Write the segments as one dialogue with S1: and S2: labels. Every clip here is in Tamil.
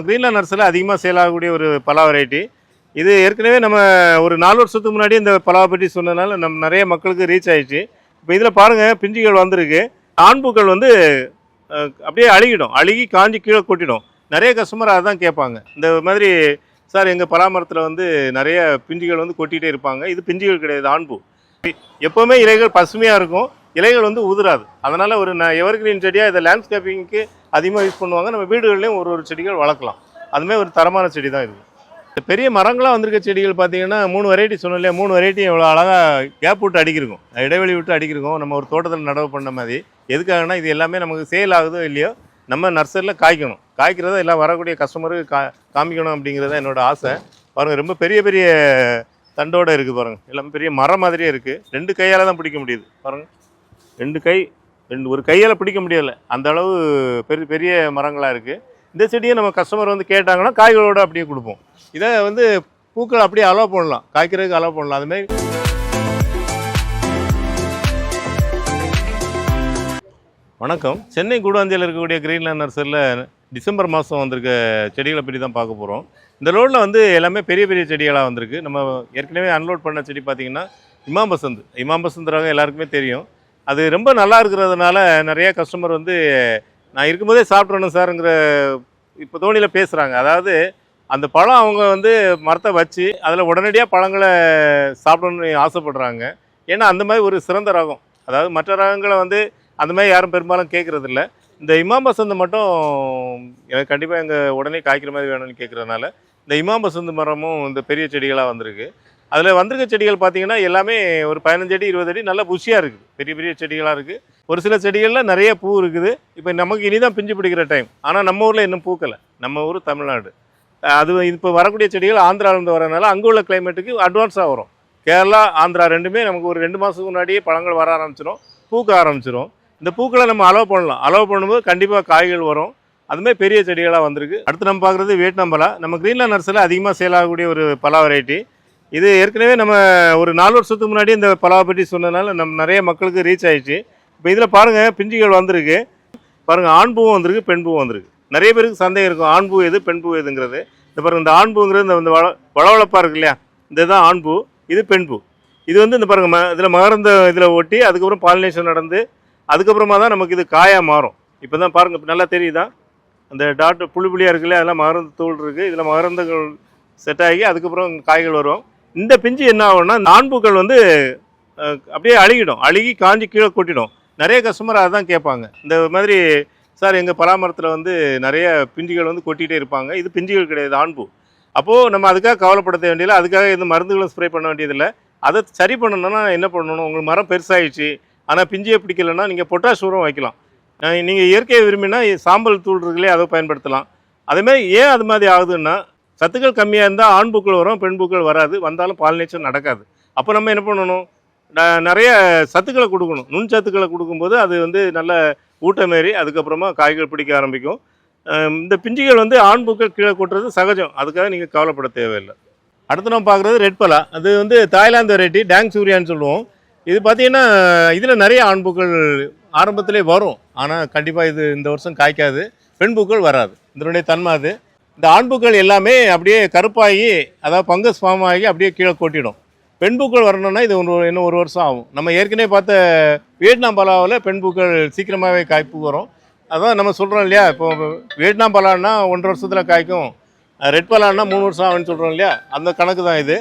S1: கிரீன்லேண்ட் நர்சரியில் அதிகமாக சேல் ஆகக்கூடிய ஒரு பலா வெரைட்டி. இது ஏற்கனவே நம்ம ஒரு 4 வருஷத்துக்கு முன்னாடி இந்த பலாவை பற்றி சொன்னதுனால நிறைய மக்களுக்கு ரீச் ஆயிடுச்சு. இப்போ இதில் பாருங்கள், பிஞ்சுகள் வந்திருக்கு. ஆண்பூக்கள் வந்து அப்படியே அழுகி காஞ்சி கீழே கொட்டிடும். நிறைய கஸ்டமர் அதான் கேட்பாங்க. இந்த மாதிரி சார் எங்கள் பலாமரத்தில் வந்து நிறைய பிஞ்சுகள் வந்து கொட்டிகிட்டே இருப்பாங்க. இது பிஞ்சுகள் கிடையாது, ஆண்பூ. எப்போவுமே இலைகள் பசுமையாக இருக்கும், இலைகள் வந்து உதிராது. அதனால் ஒரு எவர்கிரீன் செடியாக இதை லேண்ட்ஸ்கேப்பிங்க்கு அதிகமாக யூஸ் பண்ணுவாங்க. நம்ம வீடுகள்லேயும் ஒரு செடிகள் வளர்க்கலாம். அதுமாதிரி ஒரு தரமான செடி தான் இது. பெரிய மரங்களாக வந்திருக்க செடிகள் பார்த்தீங்கன்னா 3 வெரைட்டி சொன்னோம் இல்லையா, 3 வெரைட்டி எவ்வளோ அழகாக கேப் விட்டு அடிக்கிருக்கும், இடைவெளி விட்டு அடிக்கிருக்கும். நம்ம ஒரு தோட்டத்தில் நடவு பண்ண மாதிரி. எதுக்காகனா இது எல்லாமே நமக்கு சேல் ஆகுதோ இல்லையோ நம்ம நர்சரியில் காய்க்கணும். காய்க்கிறத எல்லாம் வரக்கூடிய கஸ்டமருக்கு காமிக்கணும் அப்படிங்கிறத என்னோட ஆசை. பாருங்கள், ரொம்ப பெரிய பெரிய தண்டோடு இருக்குது பாருங்கள். எல்லாமே பெரிய மரம் மாதிரியே இருக்குது. 2 கையால் தான் பிடிக்க முடியுது பாருங்கள். 2 கை, ஒரு கையால் பிடிக்க முடியலை, அந்த அளவு பெரிய பெரிய மரங்களாக இருக்குது. இந்த செடியை நம்ம கஸ்டமர் வந்து கேட்டாங்கன்னா காய்களோடு அப்படியே கொடுப்போம். இதை வந்து பூக்கள் அப்படியே அலோவ் பண்ணலாம், காய்க்கிறதுக்கு அலோவ் பண்ணலாம். அதுமாதிரி வணக்கம். சென்னை கூடாந்தியில் இருக்கக்கூடிய கிரீன்லேண்ட் நர்சரியில் டிசம்பர் மாதம் வந்திருக்க செடிகளை பற்றி தான் பார்க்க போகிறோம். இந்த ரோடில் வந்து எல்லாமே பெரிய பெரிய செடிகளாக வந்திருக்கு. நம்ம ஏற்கனவே அன்லோட் பண்ண செடி பார்த்திங்கன்னா இமாம் பசந்த் ரகம் எல்லாருக்குமே தெரியும். அது ரொம்ப நல்லா இருக்கிறதுனால நிறைய கஸ்டமர் வந்து நான் இருக்கும்போதே சாப்பிட்றணும் சார்ங்கிற இப்போ தோணியில் பேசுகிறாங்க. அதாவது அந்த பழம் அவங்க வந்து மரத்தை வச்சு அதில் உடனடியாக பழங்களை சாப்பிடணும்னு ஆசைப்படுறாங்க. ஏன்னா அந்த மாதிரி ஒரு சிறந்த ரகம். அதாவது மற்ற ரகங்களை வந்து அந்த மாதிரி யாரும் பெரும்பாலும் கேட்குறதில்ல. இந்த இமாம் பசந்த் மட்டும் எனக்கு கண்டிப்பாக எங்கள் உடனே காய்க்கிற மாதிரி வேணும்னு கேட்குறதுனால இந்த இமாம் பசந்த் மரமும் இந்த பெரிய செடிகளாக வந்திருக்கு. அதில் வந்திருக்க செடிகள் பார்த்திங்கன்னா எல்லாமே ஒரு 15 அடி 20 அடி நல்லா புஷியாக இருக்குது, பெரிய பெரிய செடிகளாக இருக்குது. ஒரு சில செடிகளில் நிறைய பூ இருக்குது. இப்போ நமக்கு இனி தான் பிஞ்சு பிடிக்கிற டைம். ஆனால் நம்ம ஊரில் இன்னும் பூக்கலை. நம்ம ஊர் தமிழ்நாடு. அது இப்போ வரக்கூடிய செடிகள் ஆந்திராவிலேருந்து வரனால அங்கே உள்ள கிளைமேட்டுக்கு அட்வான்ஸாக வரும். கேரளா, ஆந்திரா ரெண்டுமே நமக்கு ஒரு 2 மாதத்துக்கு முன்னாடியே பழங்கள் வர ஆரம்பிச்சிடும், பூக்க ஆரம்பிச்சிடும். இந்த பூக்களை நம்ம அலோவ் பண்ணலாம். அலோவ் பண்ணும்போது கண்டிப்பாக காய்கள் வரும். அதுமாதிரி பெரிய செடிகளாக வந்திருக்கு. அடுத்து நம்ம பார்க்குறது வியட்நாம் பலா. நம்ம கிரீன்லேண்ட் நர்சரியில் அதிகமாக சேல் ஆகக்கூடிய ஒரு பலா வெரைட்டி. இது ஏற்கனவே நம்ம ஒரு 4 வருஷத்துக்கு முன்னாடி இந்த பலாவை பற்றி சொன்னதுனால நிறைய மக்களுக்கு ரீச் ஆயிடுச்சு. இப்போ இதில் பாருங்கள், பிஞ்சுகள் வந்திருக்கு. பாருங்கள், ஆண் பூவும் வந்திருக்கு, பெண் பூவும் வந்திருக்கு. நிறைய பேருக்கு சந்தேகம் இருக்கும், ஆண் பூ எது பெண் பூ எதுங்கிறது. இந்த பாருங்கள், இந்த ஆண் பூங்கிறது இந்த வளவளப்பாக இருக்கு இல்லையா, இந்த இதுதான் ஆண் பூ, இது பெண் பூ. இது வந்து இந்த பாருங்கள், இதில் மகரந்த இதில் ஒட்டி அதுக்கப்புறம் பாலினேஷன் நடந்து அதுக்கப்புறமா தான் நமக்கு இது காயாக மாறும். இப்போ தான் பாருங்கள், நல்லா தெரியுதா, அந்த டாட்டு புளியாக இருக்குல்ல, அதெல்லாம் மகரந்த தூள் இருக்குது. இதில் மகரந்தங்கள் செட் ஆகி அதுக்கப்புறம் காய்கள் வரும். இந்த பிஞ்சு என்ன ஆகும்னா, இந்த ஆண்பூக்கள் வந்து அப்படியே அழுகி காஞ்சி கீழே கொட்டிடும். நிறைய கஸ்டமர் அதான் கேட்பாங்க. இந்த மாதிரி சார் எங்கள் பலாமரத்தில் வந்து நிறைய பிஞ்சுகள் வந்து கொட்டிகிட்டே இருப்பாங்க. இது பிஞ்சுகள் கிடையாது, ஆண்பூ. அப்போது நம்ம அதுக்காக கவலைப்படுத்த வேண்டியதில்லை, அதுக்காக எந்த மருந்துகளும் ஸ்ப்ரே பண்ண வேண்டியதில்லை. அதை சரி பண்ணணும்னா என்ன பண்ணணும், உங்களுக்கு மரம் பெருசாகிடுச்சு ஆனால் பிஞ்சியை பிடிக்கலைன்னா நீங்கள் பொட்டாஷ் உரம் வைக்கலாம். நீங்கள் இயற்கையை விரும்பினா சாம்பல் தூள் இருக்குல்லையே, அதை பயன்படுத்தலாம். அதேமாதிரி ஏன் அது மாதிரி ஆகுதுன்னா, சத்துக்கள் கம்மியாக இருந்தால் ஆண் பூக்கள் வரும், பெண் பூக்கள் வராது. வந்தாலும் பாலினேஷன் நடக்காது. அப்போ நம்ம என்ன பண்ணணும், நிறைய சத்துக்களை கொடுக்கணும். நுண் சத்துக்களை கொடுக்கும்போது அது வந்து நல்ல ஊட்டமேறி அதுக்கப்புறமா காய்கள் பிடிக்க ஆரம்பிக்கும். இந்த பிஞ்சுகள் வந்து ஆண் பூக்கள் கீழே கொட்டுறது சகஜம், அதுக்காக நீங்கள் கவலைப்பட தேவையில்லை. அடுத்து நம்ம பார்க்குறது ரெட் பலா. அது வந்து தாய்லாந்து வெரைட்டி, டேங் சூரியான்னு சொல்லுவோம். இது பார்த்தீங்கன்னா இதில் நிறைய ஆண் பூக்கள் ஆரம்பத்திலே வரும், ஆனால் கண்டிப்பாக இது இந்த வருஷம் காய்க்காது, பெண் பூக்கள் வராது. இதனுடைய தன்மை அது. இந்த ஆண்பூக்கள் எல்லாமே அப்படியே கருப்பாகி, அதாவது பங்கஸ் ஃபார்ம் ஆகி அப்படியே கீழே கொட்டிடும். பெண் பூக்கள் வரணும்னா இது இன்னும் 1 வருஷம் ஆகும். நம்ம ஏற்கனவே பார்த்த வியட்நாம் பலாவில் பெண் பூக்கள் சீக்கிரமாகவே காய்ப்பு வரும். அதான் நம்ம சொல்கிறோம் இல்லையா, இப்போ வியட்நாம் பலான்னா 1 வருஷத்தில் காய்க்கும், ரெட் பலான்னா 3 வருஷம் ஆகும்னு சொல்கிறோம் இல்லையா, அந்த கணக்கு தான் இது.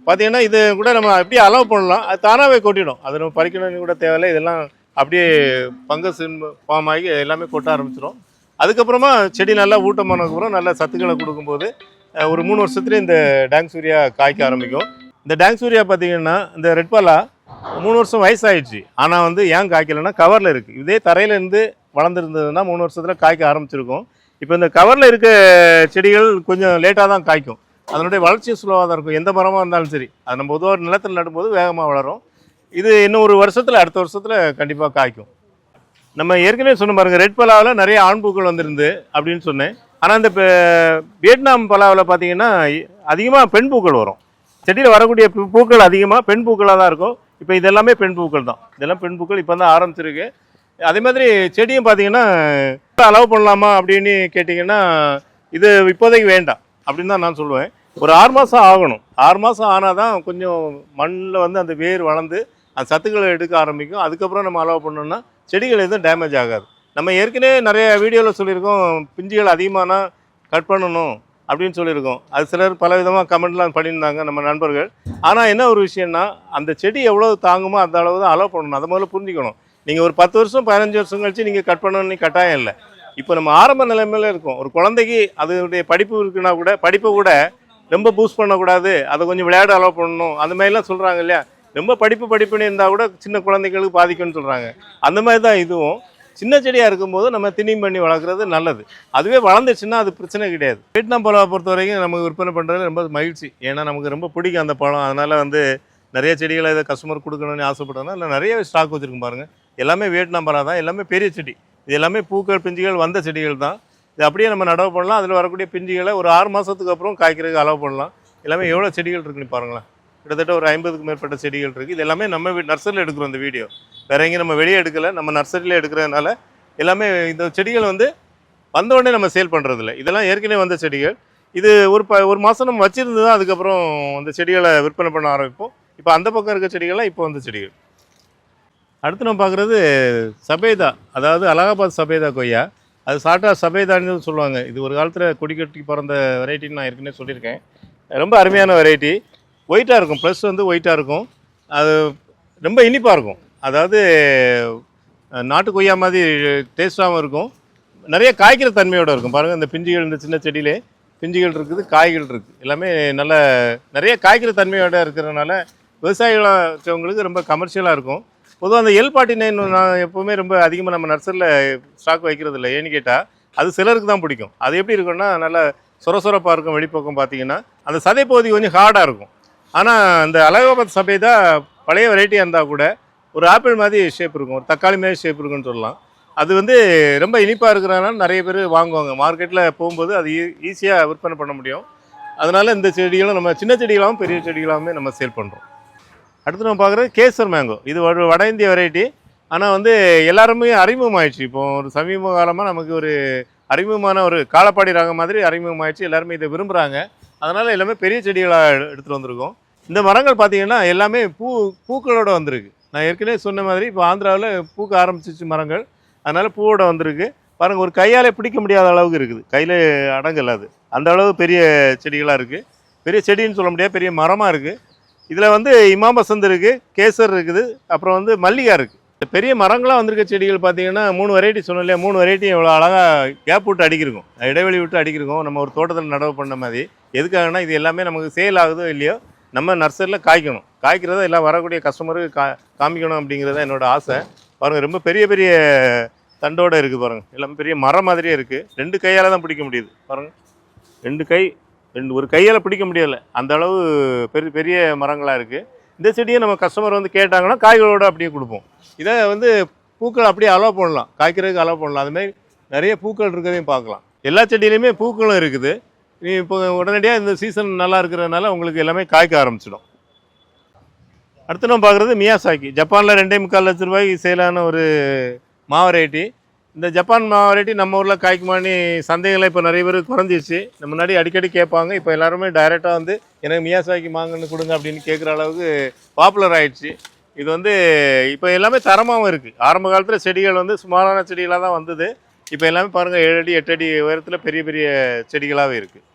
S1: பார்த்திங்கன்னா இது கூட நம்ம அப்படியே அலோவ் பண்ணலாம், அது தானாகவே கொட்டிடும். அது நம்ம பறிக்கணும்னு கூட தேவையில்லை. இதெல்லாம் அப்படியே பங்கஸ் ஃபார்ம் ஆகி எல்லாமே கொட்ட ஆரம்பிச்சிடும். அதுக்கப்புறமா செடி நல்லா ஊட்டமானதுக்கப்புறம் நல்ல சத்துக்களை கொடுக்கும்போது ஒரு 3 வருஷத்துலேயே இந்த டேங் சூரியா காய்க்க ஆரம்பிக்கும். இந்த டேங் சூரியா பார்த்திங்கன்னா இந்த ரெட் பலா 3 வருஷம் வயசாகிடுச்சு, ஆனால் வந்து ஏன் காய்க்கலைன்னா கவரில் இருக்குது. இதே தரையிலேருந்து வளர்ந்துருந்ததுன்னா 3 வருஷத்தில் காய்க்க ஆரம்பிச்சிருக்கும். இப்போ இந்த கவரில் இருக்க செடிகள் கொஞ்சம் லேட்டாக தான் காய்க்கும். அதனுடைய வளர்ச்சியும் ஸ்லோவாக தான் இருக்கும். எந்த மரமாக இருந்தாலும் சரி, அது நம்ம பொதுவாக நிலத்தில் நடும்போது வேகமாக வளரும். இது இன்னும் 1 வருஷத்தில், அடுத்த வருஷத்தில் கண்டிப்பாக காய்க்கும். நம்ம ஏற்கனவே சொன்ன பாருங்கள், ரெட் பலாவில் நிறைய ஆண் பூக்கள் வந்துருந்து அப்படின்னு சொன்னேன். ஆனால் இந்த வியட்நாம் பலாவில் பார்த்தீங்கன்னா அதிகமாக பெண் பூக்கள் வரும். செடியில் வரக்கூடிய பூக்கள் அதிகமாக பெண் பூக்களாக தான் இருக்கும். இப்போ இதெல்லாமே பெண் பூக்கள் தான், இதெல்லாம் பெண் பூக்கள் இப்போ தான் அதே மாதிரி செடியும் பார்த்தீங்கன்னா அலோவ் பண்ணலாமா அப்படின்னு கேட்டிங்கன்னா இது இப்போதைக்கு வேண்டாம் அப்படின்னு தான் நான் சொல்லுவேன். ஒரு 6 மாதம் ஆகணும். 6 மாதம் ஆனால் தான் கொஞ்சம் மண்ணில் வந்து அந்த வேர் வளர்ந்து அந்த சத்துக்களை எடுக்க ஆரம்பிக்கும். அதுக்கப்புறம் நம்ம அலோவ் பண்ணோம்னா செடிகள் எதுவும் டேமேஜ் ஆகாது. நம்ம ஏற்கனவே நிறைய வீடியோவில் சொல்லியிருக்கோம், பிஞ்சுகள் அதிகமானா கட் பண்ணணும் அப்படின்னு சொல்லியிருக்கோம். அது சிலர் பல விதமாக கமெண்ட்லாம் பண்ணியிருந்தாங்க நம்ம நண்பர்கள். ஆனால் என்ன ஒரு விஷயம்னா, அந்த செடி எவ்வளோ தாங்குமோ அந்த அளவு தான் அலோவ் பண்ணணும். அதை முதல்ல புரிஞ்சுக்கணும். நீங்கள் ஒரு 10 வருஷம் 15 வருஷம் கழிச்சு நீங்கள் கட் பண்ணணும்னு கட்டாயம் இல்லை. இப்போ நம்ம ஆரம்ப நிலைமையில இருக்கோம். ஒரு குழந்தைக்கு அதனுடைய படிப்பு இருக்குன்னா கூட படிப்பை கூட ரொம்ப பூஸ்ட் பண்ணக்கூடாது, அதை கொஞ்சம் விளையாட அலோவ் பண்ணணும், அந்த மாதிரிலாம் சொல்கிறாங்க இல்லையா. ரொம்ப படிப்புன்னு இருந்தால் கூட சின்ன குழந்தைகளுக்கு பாதிக்கும்னு சொல்கிறாங்க. அந்த மாதிரி தான் இதுவும். சின்ன செடியாக இருக்கும்போது நம்ம திணிம் பண்ணி வளர்க்குறது நல்லது. அதுவே வளர்ந்துச்சுன்னா அது பிரச்சனை கிடையாது. வியட்நாம் பழத்தை பொறுத்த வரைக்கும் நமக்கு விற்பனை பண்ணுறது ரொம்ப மகிழ்ச்சி. ஏன்னா நமக்கு ரொம்ப பிடிக்கும் அந்த பழம். அதனால் வந்து நிறைய செடிகளை இதை கஸ்டமர் கொடுக்கணும்னு ஆசைப்பட்டோம்னா இல்லை நிறைய ஸ்டாக் வச்சுருக்கும் பாருங்கள். எல்லாமே வியட்நாம் பழம் தான், எல்லாமே பெரிய செடி. இது எல்லாமே பூக்கள் பிஞ்சுகள் வந்த செடிகள் தான். இது அப்படியே நம்ம நடவு பண்ணலாம். அதில் வரக்கூடிய பிஞ்சுகளை ஒரு 6 மாதத்துக்கு அப்புறம் காய்க்கிறதுக்கு அலோவ் பண்ணலாம். எல்லாமே எவ்வளோ செடிகள் இருக்குன்னு பாருங்களேன். கிட்டத்தட்ட ஒரு 50க்கும் மேற்பட்ட செடிகள் இருக்குது. இது எல்லாமே நம்ம நர்சரியில் எடுக்கிறோம். இந்த வீடியோ வேறு எங்கேயும் நம்ம வெளியே எடுக்கலை, நம்ம நர்சரியில் எடுக்கிறதுனால எல்லாமே இந்த செடிகள் வந்து வந்தோடனே நம்ம சேல் பண்ணுறதில்ல. இதெல்லாம் ஏற்கனவே வந்த செடிகள். இது ஒரு மாதம் நம்ம வச்சுருந்து தான் அதுக்கப்புறம் அந்த செடிகளை விற்பனை பண்ண ஆரம்பிப்போம். இப்போ அந்த பக்கம் இருக்க செடிகள்லாம் இப்போ வந்த செடிகள். அடுத்து நம்ம பார்க்குறது சபேதா, அதாவது அலகாபாத் சபேதா கொய்யா. அது சாட்டா சபேதான்னு சொல்லுவாங்க. இது ஒரு காலத்தில் கொடிக்கட்டி பிறந்த வெரைட்டின்னு நான் ஏற்கனவே சொல்லியிருக்கேன். ரொம்ப அருமையான வெரைட்டி. ஒயிட்டாக இருக்கும், ப்ளஸ் வந்து ஒயிட்டாக இருக்கும். அது ரொம்ப இனிப்பாக இருக்கும். அதாவது நாட்டு கொய்யா மாதிரி டேஸ்ட்டாகவும் இருக்கும். நிறைய காய்க்கிற தன்மையோடு இருக்கும். பாருங்கள், இந்த பிஞ்சுகள், இந்த சின்ன செடியிலே பிஞ்சுகள் இருக்குது, காய்கள் இருக்குது. எல்லாமே நல்ல நிறைய காய்க்கிற தன்மையோடு இருக்கிறதுனால விவசாயிகளுக்கு ரொம்ப கமர்ஷியலாக இருக்கும். பொதுவாக அந்த L49 நான் எப்போவுமே ரொம்ப அதிகமாக நம்ம நர்சரியில் ஸ்டாக் வைக்கிறது இல்லை. ஏன்னு கேட்டால் அது சிலருக்கு தான் பிடிக்கும். அது எப்படி இருக்குன்னா நல்லா சொரசொரப்பாக இருக்கும். வெளிப்பக்கம் பார்த்தீங்கன்னா அந்த சதை பகுதி கொஞ்சம் ஹார்டாக இருக்கும். ஆனால் அந்த அலகாபாத் சபேதா பழைய வெரைட்டியாக இருந்தால் கூட ஒரு ஆப்பிள் மாதிரி ஷேப் இருக்கும், ஒரு தக்காளி மாதிரி ஷேப் இருக்குன்னு சொல்லலாம். அது வந்து ரொம்ப இனிப்பாக இருக்கிறதுனால நிறைய பேர் வாங்குவாங்க. மார்க்கெட்டில் போகும்போது அது ஈஸியாக விற்பனை பண்ண முடியும். அதனால் இந்த செடிகளும் நம்ம சின்ன செடிகளாகவும் பெரிய செடிகளாகவுமே நம்ம சேல் பண்ணுறோம். அடுத்து நம்ம பார்க்குறது கேசர் மேங்கோ. இது வட இந்திய வெரைட்டி. ஆனால் வந்து எல்லாருமே அறிமுகமாகிடுச்சு. இப்போ ஒரு சமீப காலமாக நமக்கு ஒரு அறிமுகமான ஒரு காலப்பாடி ரகம் மாதிரி அறிமுகமாகிடுச்சு. எல்லாருமே இதை விரும்புகிறாங்க. அதனால் எல்லாமே பெரிய செடிகளாக எடுத்துகிட்டு வந்திருக்கோம். இந்த மரங்கள் பார்த்திங்கன்னா எல்லாமே பூக்களோடு வந்திருக்கு. நான் ஏற்கனவே சொன்ன மாதிரி இப்போ ஆந்திராவில் பூக்க ஆரம்பிச்சிச்சு மரங்கள். அதனால் பூவோட வந்திருக்கு. பாருங்கள், ஒரு கையால் பிடிக்க முடியாத அளவுக்கு இருக்குது. கையில் அடங்கல் அது. அந்த அளவு பெரிய செடிகளாக இருக்குது. பெரிய செடின்னு சொல்ல முடியாது, பெரிய மரமாக இருக்குது. இதில் வந்து இமாம் பசந்த் இருக்குது, கேசர் இருக்குது, அப்புறம் வந்து மல்லிகா இருக்குது. இந்த பெரிய மரங்களாக வந்திருக்க செடிகள் பார்த்தீங்கன்னா 3 வெரைட்டி சொன்னோம் இல்லையா. 3 வெரைட்டியும் எவ்வளோ அழகாக கேப் விட்டு அடிக்கிருக்கும், இடைவெளி விட்டு அடிக்கிருக்கும். நம்ம ஒரு தோட்டத்தில் நடவு பண்ண மாதிரி. எதுக்காகனா இது எல்லாமே நமக்கு சேல் ஆகுதோ இல்லையோ நம்ம நர்சரியில் காய்க்கணும். காய்க்கிறத எல்லாம் வரக்கூடிய கஸ்டமருக்கு காமிக்கணும் அப்படிங்கிறத என்னோடய ஆசை. பாருங்கள், ரொம்ப பெரிய பெரிய தண்டோடு இருக்குது. பாருங்கள், எல்லாமே பெரிய மரம் மாதிரியே இருக்குது. 2 கையால் தான் பிடிக்க முடியுது. பாருங்கள், 2 ஒரு கையால் பிடிக்க முடியலை, அந்த அளவு பெரிய பெரிய மரங்களாக இருக்குது. இந்த செடியை நம்ம கஸ்டமர் வந்து கேட்டாங்கன்னா காய்களோடு அப்படியே கொடுப்போம். இதை வந்து பூக்கள் அப்படியே அலோவ் பண்ணலாம், காய்க்கிறதுக்கு அலோவ் பண்ணலாம். அதுமாதிரி நிறைய பூக்கள் இருக்கிறதையும் பார்க்கலாம். எல்லா செடியிலையுமே பூக்களும் இருக்குது. நீ இப்போ உடனடியாக இந்த சீசன் நல்லா இருக்கிறதுனால உங்களுக்கு எல்லாமே காய்க்க ஆரம்பிச்சிடும். அடுத்து நம்ம பார்க்குறது மியாசாக்கி. ஜப்பானில் 2.25 லட்ச ரூபாய்க்கு சேலான ஒரு வெரைட்டி. இந்த ஜப்பான் வெரைட்டி நம்ம ஊரில் காய்க்குமானி சந்தைகளை இப்போ நிறைய பேர் குறைஞ்சிருச்சு. நம்ம முன்னாடி அடிக்கடி கேட்பாங்க. இப்போ எல்லாருமே டைரெக்டாக வந்து எனக்கு மியாசாக்கி மாங்கன்னு கொடுங்க அப்படின்னு கேட்குற அளவுக்கு பாப்புலர் ஆகிடுச்சு. இது வந்து இப்போ எல்லாமே தரமாகவும் இருக்குது. ஆரம்ப காலத்தில் செடிகள் வந்து சுமாரான செடிகளாக தான் வந்தது. இப்போ எல்லாமே பாருங்கள் 7 அடி 8 அடி உயரத்தில் பெரிய பெரிய செடிகளாகவே இருக்குது.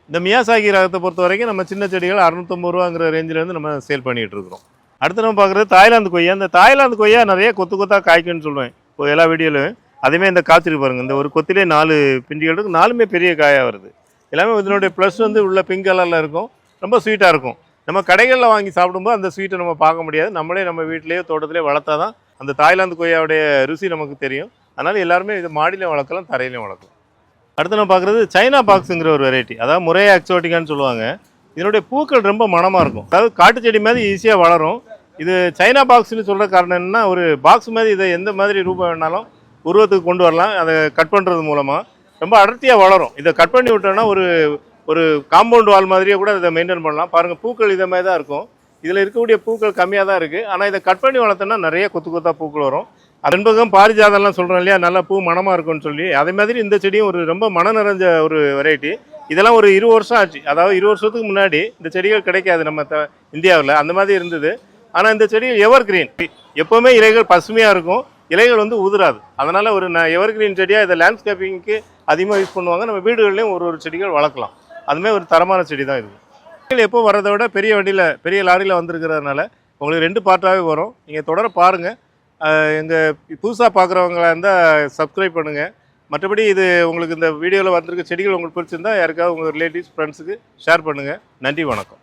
S1: இந்த மியாசாக்கி ரகத்தை பொறுத்த வரைக்கும் நம்ம சின்ன செடிகள் 650 ரூபாங்கிற ரேஞ்சிலேருந்து நம்ம சேல் பண்ணிகிட்டு இருக்கிறோம். அடுத்து நம்ம பார்க்குறது தாய்லாந்து கொய்யா. இந்த தாய்லாந்து கொய்யா நிறைய கொத்தாக காய்க்குன்னு சொல்லுவேன் இப்போ எல்லா வீடியோலையும். அதேமாதிரி இந்த காய்ச்சிருக்கு பாருங்கள், இந்த ஒரு கொத்திலே 4 பிஞ்சுகள் இருக்குது. 4மே பெரிய காயாக வருது. எல்லாமே இதனுடைய ப்ளஸ் வந்து உள்ள பிங்க் கலரில் இருக்கும், ரொம்ப ஸ்வீட்டாக இருக்கும். நம்ம கடைகளில் வாங்கி சாப்பிடும்போது அந்த ஸ்வீட்டை நம்ம பார்க்க முடியாது. நம்மளே நம்ம வீட்டிலேயே தோட்டத்திலே வளர்த்தா தான் அந்த தாய்லாந்து கொய்யாவுடைய ருசி நமக்கு தெரியும். அதனால் எல்லாருமே இது மாடியிலையும் வளர்க்கலாம், தரையிலையும் வளர்க்கலாம். அடுத்து நம்ம பார்க்குறது சைனா பாக்ஸுங்கிற ஒரு வெரைட்டி. அதாவது முறையா எக்ஸோட்டிக்கான்னு சொல்லுவாங்க. இதனுடைய பூக்கள் ரொம்ப மனமாக இருக்கும். அதாவது காட்டு செடி மாதிரி ஈஸியாக வளரும். இது சைனா பாக்ஸ்னு சொல்கிற காரணம் என்னென்னா, ஒரு பாக்ஸ் மாதிரி இதை எந்த மாதிரி ரூபம் வேணாலும் உருவத்துக்கு கொண்டு வரலாம். அதை கட் பண்ணுறது மூலமாக ரொம்ப அடர்த்தியாக வளரும். இதை கட் பண்ணி விட்டோன்னா ஒரு காம்பவுண்ட் வால் மாதிரியே கூட இதை மெயின்டைன் பண்ணலாம். பாருங்கள், பூக்கள் இதை மாதிரி தான் இருக்கும். இதில் இருக்கக்கூடிய பூக்கள் கம்மியாக தான் இருக்குது. ஆனால் இதை கட் பண்ணி வளர்த்தோன்னா நிறைய கொத்தாக பூக்கள் வரும். அதன்பக்கம் பாரிஜாதம்லாம் சொல்கிறோம் இல்லையா, நல்லா பூ மணமாக இருக்கும்னு சொல்லி, அதே மாதிரி இந்த செடியும் ஒரு ரொம்ப மனம் நிறைஞ்ச ஒரு வெரைட்டி. இதெல்லாம் ஒரு 20 வருஷம் ஆச்சு. அதாவது 20 வருஷத்துக்கு முன்னாடி இந்த செடிகள் கிடைக்காது நம்ம இந்தியாவில், அந்த மாதிரி இருந்தது. ஆனால் இந்த செடி எவர் கிரீன், எப்போவுமே இலைகள் பசுமையாக இருக்கும், இலைகள் வந்து உதிராது. அதனால் ஒரு எவர் கிரீன் செடியாக இதை லேண்ட்ஸ்கேப்பிங்க்கு அதிகமாக யூஸ் பண்ணுவாங்க. நம்ம வீடுகள்லேயும் ஒரு செடிகள் வளர்க்கலாம். அதுமாதிரி ஒரு தரமான செடி தான் இது. எப்போ வரதை விட பெரிய வண்டியில் பெரிய லாரியில் வந்திருக்கிறதுனால உங்களுக்கு 2 பார்ட்டாகவே வரும். நீங்கள் தொடர பாருங்கள். எங்கள் புதுசாக பார்க்குறவங்களா இருந்தால் சப்ஸ்கிரைப் பண்ணுங்கள். மற்றபடி இது உங்களுக்கு இந்த வீடியோவில் வந்திருக்க செடிகள் உங்களுக்கு பிடிச்சிருந்தா யாருக்காவது உங்கள் ரிலேட்டிவ்ஸ் ஃப்ரெண்ட்ஸுக்கு ஷேர் பண்ணுங்கள். நன்றி, வணக்கம்.